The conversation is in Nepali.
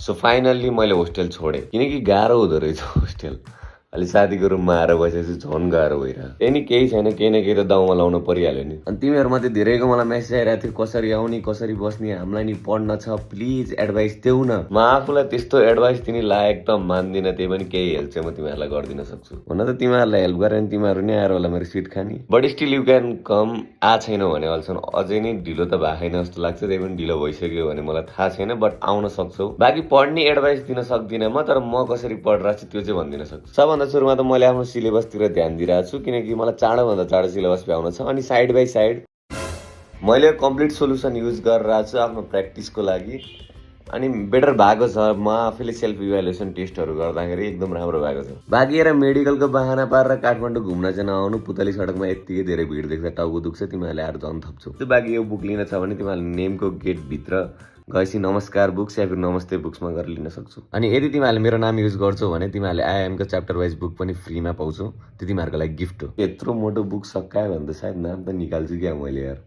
सो फाइनल्ली मैले होस्टेल छोडेँ किनकि गाह्रो हुँदो रहेछ होस्टेल। अलि साथीको रुममा आएर बसेपछि झन् गाह्रो भइरहेको। त्यही नि केही छैन, केही न केही त दाउमा लाउनु परिहाल्यो नि। अनि तिमीहरूमध्ये धेरैको मलाई मेसेज आइरहेको थियो कसरी आउने कसरी बस्ने, हामीलाई नि पढ्न छ, प्लिज एडभाइस देऊ न। म आफूलाई त्यस्तो एडभाइस दिने लायक त मान्दिनँ, त्यही पनि केही हेल्प चाहिँ म तिमीहरूलाई गरिदिन सक्छु। हुन त तिमीहरूलाई हेल्प गरेर तिमीहरू नै आएर होला मेरो सिट खाने, बट स्टिल यु क्यान कम। छैन भने अहिलेसम्म अझै नै ढिलो त भएको छैन जस्तो लाग्छ, त्यही पनि ढिलो भइसक्यो भने मलाई थाहा छैन, बट आउन सक्छौ। बाँकी पढ्ने एडभाइस दिन सक्दिनँ म, तर म कसरी पढिरहेको छु त्यो चाहिँ भनिदिन सक्छु। सबभन्दा सुरुमा त मैले आफ्नो सिलेबसतिर ध्यान दिइरहेको छु किनकि मलाई चाँडोभन्दा चाँडो सिलेबस भ्याउन छ। अनि साइड बाई साइड मैले कम्प्लिट सोल्युसन युज गरिरहेको छु आफ्नो प्र्याक्टिसको लागि। अनि बेटर भएको छ, म आफैले सेल्फ इभ्यालुएसन टेस्टहरू गर्दाखेरि एकदम राम्रो भएको छ। बाँकी हेर मेडिकलको बाहना पारेर काठमाडौँ घुम्न चाहिँ नआउनु, पुतली सडकमा यत्तिकै धेरै भिड देख्छ, टाउको दुख्छ, तिमीहरूले आएर झन् थप्छौ। त्यो बाँकी यो बुक लिन छ भने तिमीहरूले नेमको गेटभित्र गएपछि नमस्कार बुक्स या फिर नमस्ते बुक्समा गएर लिन सक्छौ। अनि यदि तिमीहरूले मेरो नाम युज गर्छौ भने तिमीहरूले आइएमको च्याप्टर वाइज बुक पनि फ्रीमा पाउँछौ, त्यो तिमीहरूको लागि गिफ्ट हो। यत्रो मोटो बुक सकायो भने त सायद नाम त निकाल्छु क्या मैले यार।